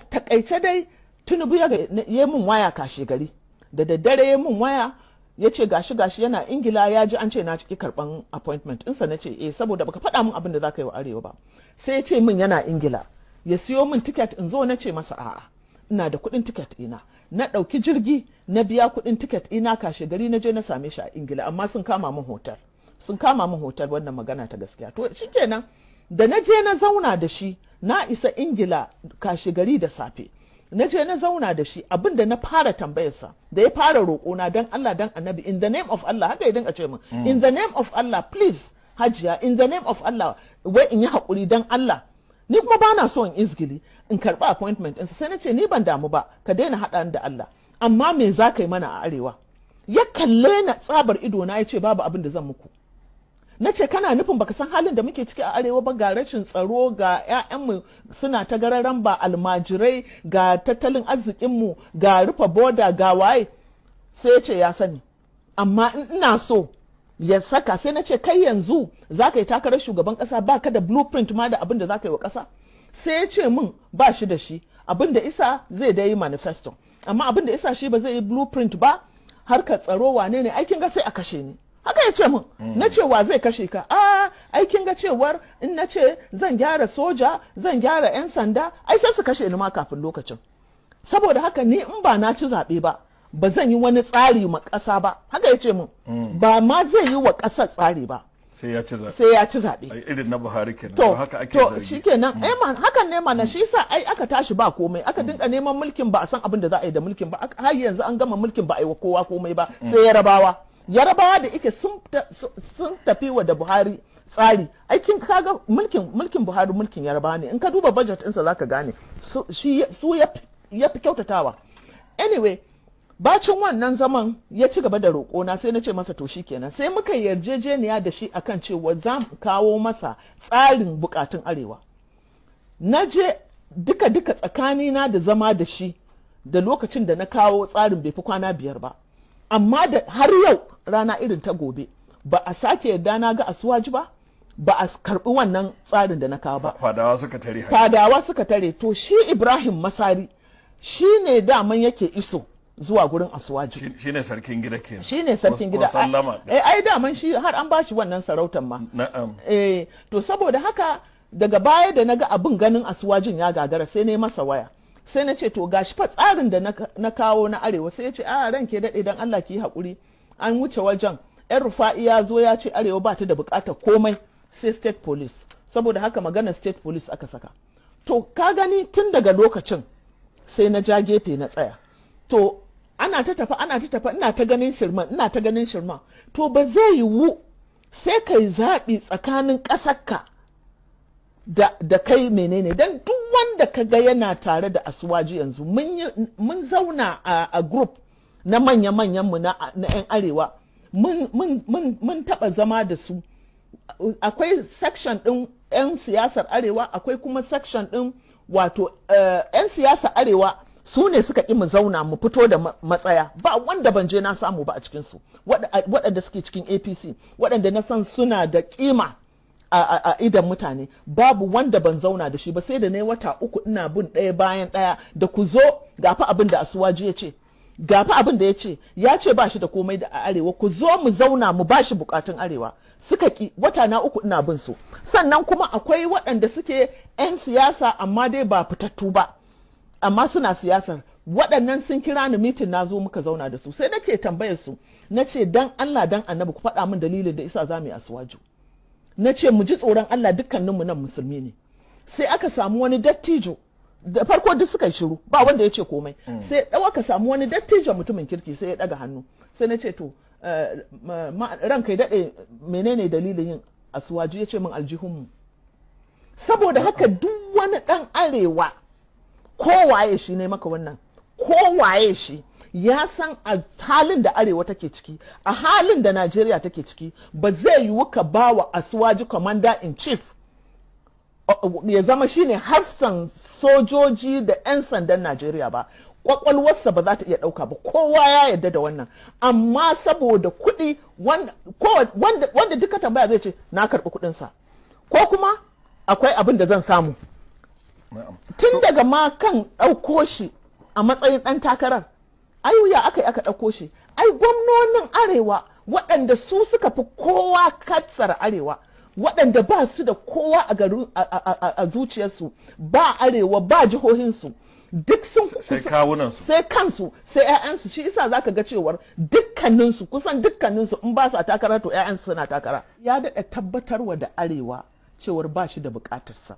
takaice dai Tinubu ya min waya kashe gari da daddare ya min waya ya ce gashi yana Ingila ya ji an ce na ciki karban appointment ɗinsa. na ce saboda baka faɗa min abin da za ka yi wa arewa ba. Sai ya ce min yana Ingila ya siyo min tiket in zo. Na ce masa a'a ina da kuɗin tiket ina. Na ɗauki jirgi na biya kuɗin tiket ina kashe gari na je na same shi a Ingila, amma sun kama min hotel wannan magana ta gaskiya. To shikenan da na je na zauna da shi na isa Ingila kashe gari da safe. Na je na zauna da shi abin da na fara tambayarsa da ya fara roƙona dan Allah dan Annabi, in the name of Allah, haka ya dinga ce min in the name of Allah please Hajiya, in the name of Allah, wai in yi haƙuri dan Allah. Ni kuma bana so in izgili in karɓi appointment ɗinsa. Sai na ce ni ban damu ba, ka daina haɗa da Allah, amma me za ka yi mana a arewa? Ya kalle na tsabar ido na ya ce babu abin da zan muku. Na ce kana nufin baka san halin da muke ciki a arewa ba, ga rashin tsaro, ga 'ya'yanmu suna ta gararan ba, almajirai, ga tattalin arzikinmu, ga rufe boda, ga waye. Sai ya ce ya sani, amma in ina so ya saka. Sai na ce kai yanzu za ka yi takarar shugaban ƙasa ba ka da blueprint ma da abin da za ka yi wa ƙasa? Sai ya ce min ba shi da shi, abin da isa zai da yi manifesto, amma abin da isa shi ba zai yi blueprint ba. Harkar tsaro wane ne, aikin ga sai a kashe ni. Haka ya ce min. Na ce wa zai kashe ka? Aikin ga cewar in na ce zan gyara soja, zan gyara 'yan sanda, ai sai su kashe ni ma kafin lokacin. Saboda haka ni in ba na ci zaɓe ba, ba zan yi wani tsari ma ƙasa ba. Haka ya ce min. Ba ma zai yi wa ƙasar tsari ba. Sai ya ci zaɓe. Sai ya ci zaɓe. Irin na Buhari kenan. To haka ake zargi. To shikenan. Hakan ne mana, shi sa ai aka tashi ba komai, aka dinka neman mulkin ba a san abin da za a yi da mulkin ba. Har yanzu an gama mulkin ba a yi wa kowa komai ba. Sai Yarabawa da ike sun tafi wa da Buhari tsari. Aikin kaga mulkin Buhari mulkin Yarabawa ne. In ka duba budget ɗinsa zaka gane su ya fi kyautatawa. Anyway, bacin wannan zaman ya ci gaba da roƙona. Sai na ce masa to shikenan. Sai muka yarjejeniya da shi akan cewa za mu kawo masa tsarin bukatun arewa. Na je duka tsakanina da zama da shi da lokacin da na kawo tsarin bai fi kwana 5 ba. Amma da har yau rana irin ta gobe ba a sake yarda na ga Asuwaji ba a karbi wannan tsarin da na kawo ba. Fadawa suka tare. To shi Ibrahim Masari shi ne daman yake iso zuwa gurin Asuwaji. Shi ne sarkin gida kenan. Shi ne sarkin gida. Ai daman shi har an bashi wannan sarautar ma. Na'am. To saboda haka daga baya da naga abin ganin Asuwajin ya gagara sai ne masa waya. Sai na ce to gashi fa tsarin da na kawo na arewa. Sai ya ce ranke daɗe dan Allah ki yi haƙuri, an wuce wajen. Yan Rufa'i ya zo ya ce arewa ba ta da buƙatar komai sai state police, saboda haka magana state police aka saka. To ka gani tun daga lokacin sai na ja gefe na tsaya. To ana ta tafi ina ta ganin shirman. To ba zai yiwu sai kai zaɓi tsakanin ƙasarka da kai menene, dan duk wanda ka ga yana tare da Asuwaji yanzu mun zauna a group na manya-manyan mu na 'yan arewa, mun taba zama da su. Akwai section din 'yan siyasar arewa, akwai kuma section din wato 'yan siyasar arewa su ne suka ƙi mu zauna mu fito da matsaya. Ba wanda ban je na samu ba a cikinsu, waɗanda suke cikin APC, waɗanda na san suna da ƙima a idan mutane, babu wanda ban zauna da shi ba. Sai da ne wata 3 ina bin ɗaya bayan ɗaya da ku zo gafi abin da Asuwaji ya ce, gafi abin da ya ce ba shi da komai da arewa, ku zo mu zauna mu ba shi bukatun arewa. Suka ki, wata na 3 ina bin su. Sannan kuma akwai waɗanda suke 'yan siyasa amma dai ba fitattu ba, amma suna siyasar. Waɗannan sun kira ni mitin, na zo muka zauna da su. Sai nake tambayar su, na ce dan Allah dan Annabi ku faɗa min dalilin da isa za mu yi Asuwaji. Na ce mu ji tsoron Allah, dukkaninmu nan musulmi ne. Sai aka samu wani dattijo, da farko duk suka yi shiru, ba wanda ya ce komai. Sai aka samu wani dattijo mutumin kirki, sai ya ɗaga hannu. Sai na ce to ranka ya daɗe, menene dalilin yin Asuwaji? Ya ce min aljihunmu. Saboda haka duk wani ɗan arewa, kowaye shi ne maka wannan, kowaye shi ya san a halin da arewa take ciki, a halin da Najeriya take ciki, ba zai yiwu ka ba wa Asuwaji commander in chief ya zama shine hafsan sojoji da 'yan sandan Najeriya ba. Kwakwalwarsa ba za ta iya ɗauka ba, kowa ya yarda da wannan. Amma saboda kuɗi, wanda duka tambaya zai ce na karɓi kuɗinsa, ko kuma akwai abin da zan samu. tun daga ma kan ɗauko shi a matsayin ɗan takarar ya aka ɗauko shi gwamnonin arewa waɗanda su suka fi kowa katsar arewa waɗanda ba su da kowa a zuciyarsu ba arewa ba jihohinsu duk sun sai kawunansu sai kansu sai ƴaƴansu shi isa zaka ga cewar kusan dukkaninsu in ba sa takara to ƴaƴansu suna takara ya daɗa tabbatarwa da arewa cewar ba shi da buƙatarsa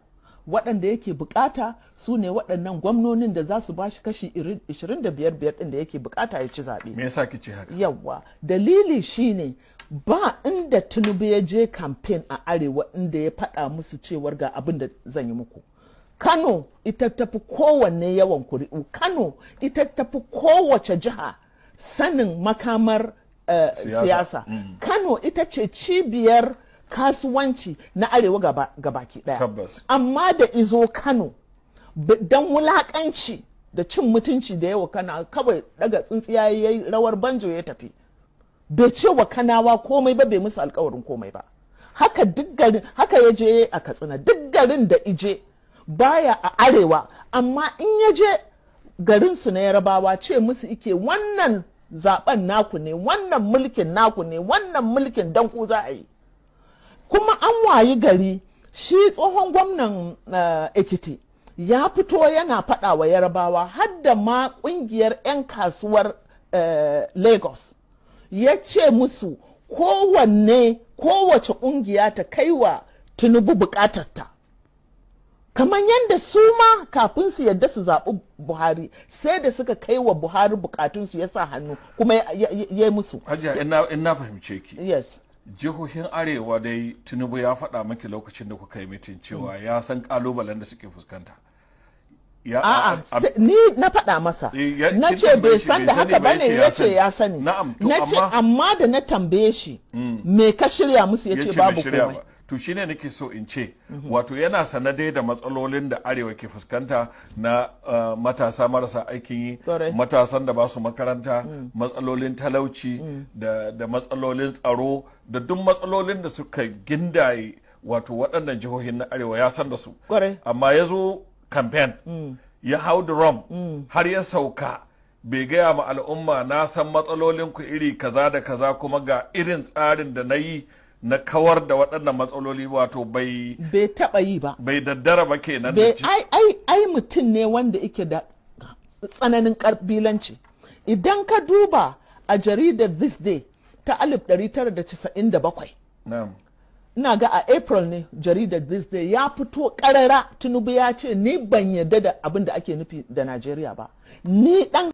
waɗanda yake buƙata su ne waɗannan gwamnonin da za su ba shi kashi 25 ɗin da yake buƙata ya ci zaɓe. Me yasa kice haka? Yawwa dalili shine ba inda Tinubu ya je campaign a arewa inda ya faɗa musu cewar ga abin da zan yi muku. Kano ita tafi kowanne yawan kuri'u, Kano ita tafi kowace jiha sanin makamar siyasa. Kano ita ce cibiyar kasuwanci na arewa gabaki daya. Amma da izo Kano don wulakanci da cin mutunci da yawa kana kawai daga tsintsiya yayi rawar banjo ya tafi. Bai ce wa Kanawa komai ba, bai musu alkawarin komai ba. Haka duk garin, haka ya je a Katsina, duk garin da ije baya a arewa, amma in ya je garin su na Yarabawa ce musu ike wannan zaben naku ne, wannan mulkin naku ne, wannan mulkin dan ku za a yi. Kuma an wayi gari shi tsohon gwamnan Ekiti ya fito yana faɗa wa Yarabawa har da ma ƙungiyar 'yan kasuwar Lagos ya ce musu kowace ƙungiya ta kai wa Tinubu buƙatarta. Kamar yadda su ma kafin su yadda su zaɓi Buhari sai da suka kai wa Buhari buƙatunsu ya sa hannu kuma ya musu. Hajiya in na fahimce ki. Yes. Jihohin arewa dai Tinubu ya faɗa maki lokacin da kuka yi mitin cewa ya san kalubalen da suke fuskanta. Ni na faɗa masa na ce bai san da haka bane ya ce ya sani. Na ce amma da na tambaye shi me ka shirya musu ya ce babu komai. To shine nake so in ce wato yana sanadai da matsalolin da arewa ke fuskanta na matasa marasa aikin yi, matasan da ba su makaranta, matsalolin talauci da matsalolin tsaro da duk matsalolin da suka gindaye wato waɗannan jihohin na arewa ya san da su. Amma ya zo campaign ya hau drum har ya sauka bai gaya ma al'umma na san matsalolin ku iri kaza da kaza kuma ga irin tsarin da na yi na kawar da waɗannan matsaloli wato bai taɓa yi ba, bai daddara ba kenan. Ai mutum ne wanda yake da tsananin ƙabilanci. Idan ka duba a jaridar This Day ta 1997 ina ga a April ne jaridar This Day ya fito ƙarara Tinubu ya ce ni ban yarda da abin da ake nufi da Najeriya ba, ni ɗan